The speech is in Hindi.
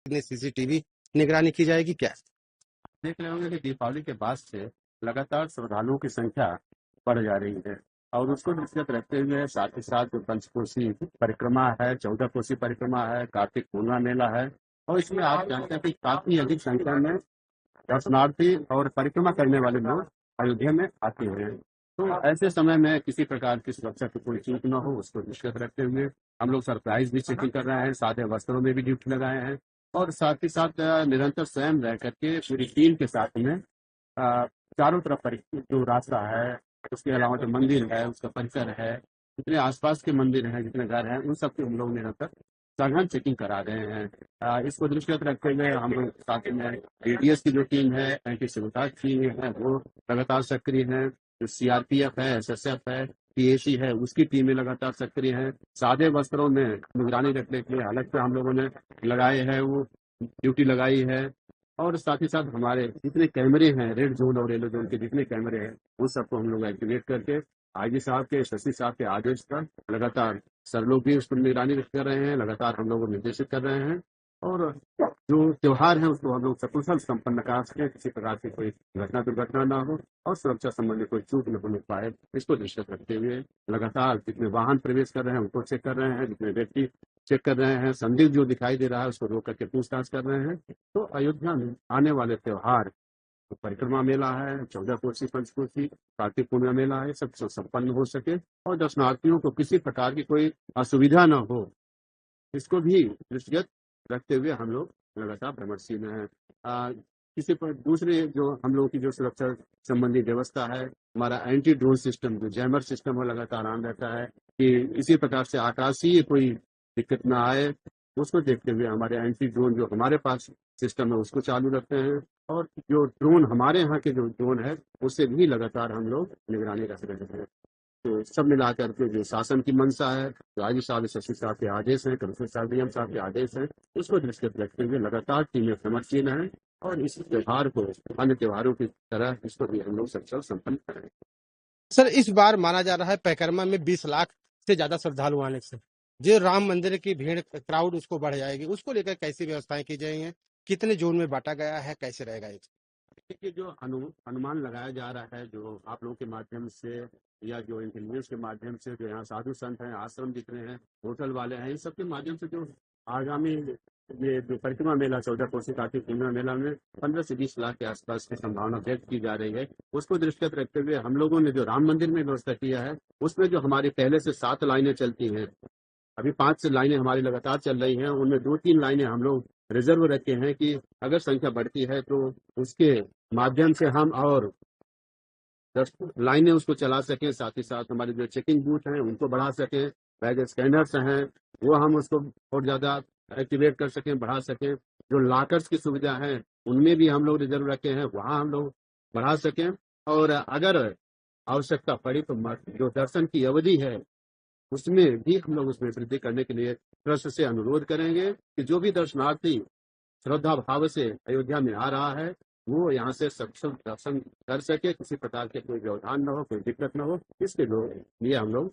सीसीटीवी निगरानी की जाएगी क्या? देख रहे होंगे कि दीपावली के बाद से लगातार श्रद्धालुओं की संख्या बढ़ जा रही है और उसको दृष्टिगत रखते हुए साथ ही साथ जो पंचकोसी परिक्रमा है, 14 कोसी परिक्रमा है, कार्तिक पूर्णिमा मेला है और इसमें आप जानते हैं कि काफी अधिक संख्या में दर्शनार्थी और परिक्रमा करने वाले लोग अयोध्या में आते हैं। तो ऐसे समय में किसी प्रकार की सुरक्षा की कोई चूक न हो, उसको दृष्टिगत रखते हुए हम लोग सरप्राइज भी चेकिंग कर रहे हैं, सादे वस्त्रों में भी ड्यूटी लगाए हैं और साथ ही साथ निरंतर स्वयं रह करके पूरी टीम के साथ में चारों तरफ जो रास्ता है, उसके अलावा जो मंदिर है, उसका परिसर है, जितने आसपास के मंदिर हैं, जितने घर हैं, उन सबके हम लोग निरंतर सघन चेकिंग करा रहे हैं। इसको दृष्टिगत रखते हुए हम लोग साथ में एडीएस की जो टीम है, एंटी सेबोटाज टीम है, वो लगातार सक्रिय है। जो सीआरपीएफ है, एसएसएफ है, पीएसी है, उसकी टीमें लगातार सक्रिय हैं। सादे वस्त्रों में निगरानी रखने के लिए अलग से हम लोगों ने लगाए हैं, वो ड्यूटी लगाई है और साथ ही साथ हमारे जितने कैमरे हैं, रेड जोन और येलो जोन के जितने कैमरे हैं, उन सबको हम लोग एक्टिवेट करके आईजी साहब के, शशि साहब के आदेश पर लगातार सर लोग भी उस पर निगरानी कर रहे हैं, लगातार हम लोग निर्देशित कर रहे हैं और जो त्योहार है उसको हम लोग सकुशल संपन्न करा सके, किसी प्रकार की कोई घटना दुर्घटना ना हो और सुरक्षा संबंधी कोई चूक न होने पाए, इसको दृष्टिगत रखते हुए लगातार जितने वाहन प्रवेश कर रहे हैं उनको चेक कर रहे हैं, जितने व्यक्ति चेक कर रहे हैं, संदिग्ध जो दिखाई दे रहा है उसको रोक करके पूछताछ कर रहे हैं। तो अयोध्या में आने वाले त्योहार, तो परिक्रमा मेला है, 14 कोसी, पंचकोसी, कार्तिक पूर्णिमा मेला है, सब संपन्न हो सके और दर्शनार्थियों को किसी प्रकार की कोई असुविधा न हो, इसको भी दृष्टिगत रखते हुए हम लोग लगातार भ्रमणशील हैं। किसी पर दूसरे जो हम लोगों की जो सुरक्षा संबंधी व्यवस्था है, हमारा एंटी ड्रोन सिस्टम जो जैमर सिस्टम है लगातार ऑन रहता है कि किसी प्रकार से आकाशीय कोई दिक्कत ना आए, उसको देखते हुए हमारे एंटी ड्रोन जो हमारे पास सिस्टम है उसको चालू रखते हैं और जो ड्रोन हमारे यहाँ के जो ड्रोन है उससे भी लगातार हम लोग निगरानी रख रहे हैं। तो सब मिलाकर के जो शासन की मंशा है, राज्य साहब, शशि साहब के आदेश है, कमिश्नर साहब, डीएम साहब के आदेश है, उसको दृष्टिगत रखते हुए लगातार टीमें प्रमर्शील है और इस त्योहार को अन्य त्योहारों की तरह इसको भी हम लोग सक्षम संपन्न करें। सर, इस बार माना जा रहा है परिक्रमा में 20 लाख से ज्यादा श्रद्धालु आने से जो राम मंदिर की भीड़ क्राउड उसको बढ़ जाएगी, उसको लेकर कैसी व्यवस्थाएं की जाएंगी, कितने जोन में बांटा गया है, कैसे रहेगा ये? देखिए, जो अनुमान लगाया जा रहा है, जो आप लोगों के माध्यम से या जो इंटेलिजेंस के माध्यम से, जो यहाँ साधु संत हैं, आश्रम जितने हैं, होटल वाले हैं, इन सब के माध्यम से जो आगामी ये जो परिक्रमा मेला 14 कोसी कार्तिक पूर्णिमा मेला में 15 से 20 लाख के आसपास की संभावना व्यक्त की जा रही है, उसको दृष्टिगत रखते हुए हम लोगों ने जो राम मंदिर में व्यवस्था किया है, उसमें जो हमारी पहले से 7 लाइनें चलती हैं, अभी 5 से लाइनें हमारी लगातार चल रही हैं, उनमें 2-3 लाइनें हम लोग रिजर्व रखे हैं कि अगर संख्या बढ़ती है तो उसके माध्यम से हम और लाइनें उसको चला सकें, साथ ही साथ हमारे जो चेकिंग बूथ हैं उनको बढ़ा सकें, बैग स्कैनर्स हैं वो हम उसको और ज़्यादा एक्टिवेट कर सकें, बढ़ा सकें, जो लॉकर्स की सुविधा है उनमें भी हम लोग रिजर्व रखे हैं वहाँ हम लोग बढ़ा सकें, और अगर आवश्यकता पड़ी तो जो दर्शन की अवधि है उसमें भी हम लोग उसमें वृद्धि करने के लिए ट्रस्ट से अनुरोध करेंगे कि जो भी दर्शनार्थी श्रद्धा भाव से अयोध्या में आ रहा है वो यहाँ से सक्षम दर्शन कर सके, किसी प्रकार के कोई व्यवधान न हो, कोई दिक्कत न हो, इसके लिए हम लोग